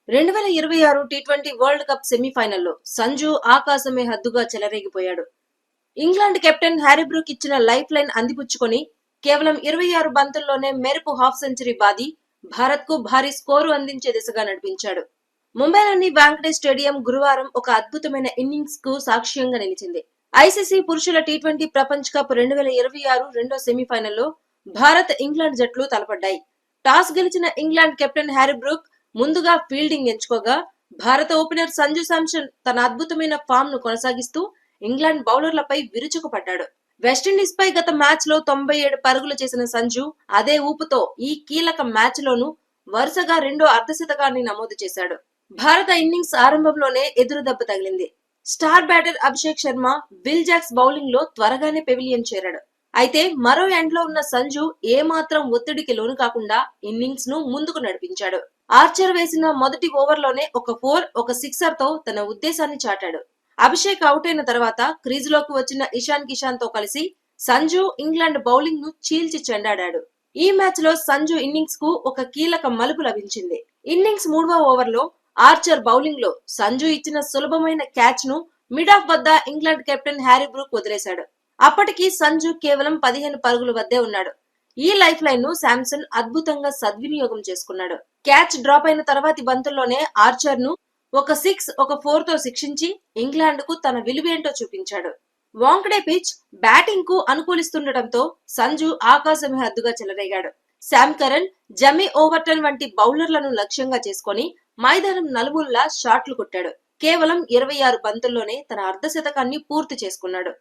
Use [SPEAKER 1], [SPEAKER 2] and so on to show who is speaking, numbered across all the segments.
[SPEAKER 1] 2026 T20 world cup సెమీఫైనల్లో సంజు ఆకాశమే హద్దుగా చెలరేగిపోయాడు. England captain Harry Brook ఇచ్చిన life line అందిపుచ్చుకొని కేవలం 26 బంతుల్లోనే మెరుపు హాఫ్ సెంచరీ బాది భారత్ కు భారీ స్కోరు అందించే దిశగా నడిపించాడు. ముంబైలోని వాంఖడే స్టేడియం గురువారం ఒక అద్భుతమైన ఇన్నింగ్స్ కు సాక్ష్యంగా నిలిచింది. ఐసీసీ పురుషుల టీ20 ప్రపంచ కప్ 2026 రెండో సెమీఫైనల్లో భారత్ ఇంగ్లాండ్ జట్లు తలపడ్డాయి. టాస్ గెలిచిన ఇంగ్లాండ్ కెప్టెన్ హ్యారీ బ్రూక్ ముందుగా ఫీల్డింగ్ ఎంచుకోగా భారత ఓపెనర్ సంజు శాంసన్ తన అద్భుతమైన ఫామ్ ను కొనసాగిస్తూ ఇంగ్లాండ్ బౌలర్లపై విరుచుకుపడ్డాడు. వెస్టిండీస్ పై గత మ్యాచ్ లో 97 పరుగులు చేసిన సంజు అదే ఊపుతో ఈ కీలక మ్యాచ్ లోనూ వరుసగా రెండో అర్ధశతకాన్ని నమోదు చేశాడు. భారత ఇన్నింగ్స్ ఆరంభంలోనే ఎదురు దెబ్బ తగిలింది. Star batter Abhishek Sharma, Will Jacks bowling లో త్వరగానే పెవిలియన్ చేరాడు. అయితే మరో ఎండ్ లో ఉన్న సంజు ఏమాత్రం ఒత్తిడికి లోను కాకుండా ఇన్నింగ్స్ ను ముందుకు నడిపించాడు. ఆర్చర్ వేసిన మొదటి ఓవర్లోనే ఒక 4, ఒక సిక్సర్ తో తన ఉద్దేశాన్ని చాటాడు. అభిషేక్ అవుట్ అయిన తర్వాత క్రీజులోకి వచ్చిన ఇషాన్ కిషాన్ తో కలిసి సంజు ఇంగ్లాండ్ బౌలింగ్ ను చీల్చి చెండాడాడు. ఈ మ్యాచ్ లో సంజు ఇన్నింగ్స్ కు ఒక కీలక మలుపు లభించింది. ఇన్నింగ్స్ 3వ ఓవర్లో ఆర్చర్ బౌలింగ్ లో సంజు ఇచ్చిన సులభమైన క్యాచ్ ను మిడ్ ఆఫ్ వద్ద ఇంగ్లాండ్ కెప్టెన్ హ్యారీ బ్రూక్ వదిలేశాడు. అప్పటికి సంజు కేవలం 15 పరుగుల వద్దే ఉన్నాడు. ఈ లైఫ్ లైన్ ను శాంసన్ అద్భుతంగా సద్వినియోగం చేసుకున్నాడు. క్యాచ్ డ్రాప్ అయిన తర్వాతి బంతుల్లోనే ఆర్చర్ ను ఒక 6, ఒక 4 తో శిక్షించి ఇంగ్లాండ్ కు తన విలువేంటో చూపించాడు. వాంఖడే పిచ్ బ్యాటింగ్ కు అనుకూలిస్తుండటంతో సంజు ఆకాశమే హద్దుగా చెలరేగాడు. శామ్ కరణ్, జమీ ఓవర్టన్ వంటి బౌలర్లను లక్ష్యంగా చేసుకుని మైదానం నలుమూలలా షాట్లు కొట్టాడు. కేవలం 26 బంతుల్లోనే తన అర్ధశతకాన్ని పూర్తి చేసుకున్నాడు.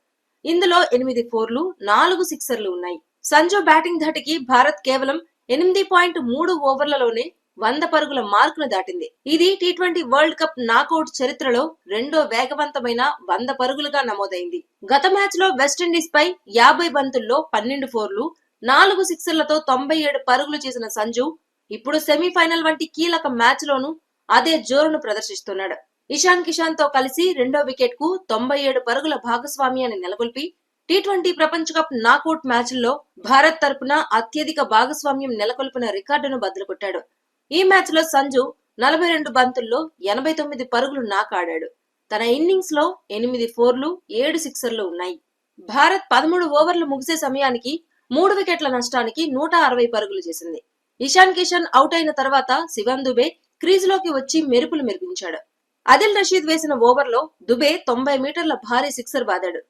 [SPEAKER 1] ఇందులో 8 4లు, 4 సిక్సర్లు ఉన్నాయి. సంజు బ్యాటింగ్ ధాటికి భారత్ కేవలం 8.3 ఓవర్లలోనే 100 పరుగుల మార్కును దాటింది. ఇది టీ20 వరల్డ్ కప్ నాకౌట్ చరిత్రలో రెండో వేగవంతమైన 100 పరుగులుగా నమోదైంది. గత మ్యాచ్ లో వెస్టిండీస్ పై 50 బంతుల్లో 12 4లు, 4 సిక్సర్లతో 97 పరుగులు చేసిన సంజు ఇప్పుడు సెమీఫైనల్ వంటి కీలక మ్యాచ్ లోనూ అదే జోరును ప్రదర్శిస్తున్నాడు. ఇషాన్ కిషాన్ తో కలిసి రెండో వికెట్ కు 97 పరుగుల భాగస్వామ్యాన్ని నెలకొల్పి టీ20 ప్రపంచ కప్ నాకౌట్ మ్యాచ్ల్లో భారత్ తరపున అత్యధిక భాగస్వామ్యం నెలకొల్పిన రికార్డును బద్దలుకొట్టాడు. ఈ మ్యాచ్ లో సంజు 42 బంతుల్లో 89 పరుగులు నాకాడాడు. తన ఇన్నింగ్స్ లో 8 4లు, 7 సిక్సర్లు ఉన్నాయి. భారత్ 13 ఓవర్లు ముగిసే సమయానికి 3 వికెట్ల నష్టానికి 160 పరుగులు చేసింది. ఇషాన్ కిషాన్ అవుట్ అయిన తర్వాత శివం దుబే క్రీజులోకి వచ్చి మెరుపులు మెరిపించాడు. అదిల్ రషీద్ వేసిన ఓవర్లో దుబే 90 మీటర్ల భారీ సిక్సర్ బాదాడు.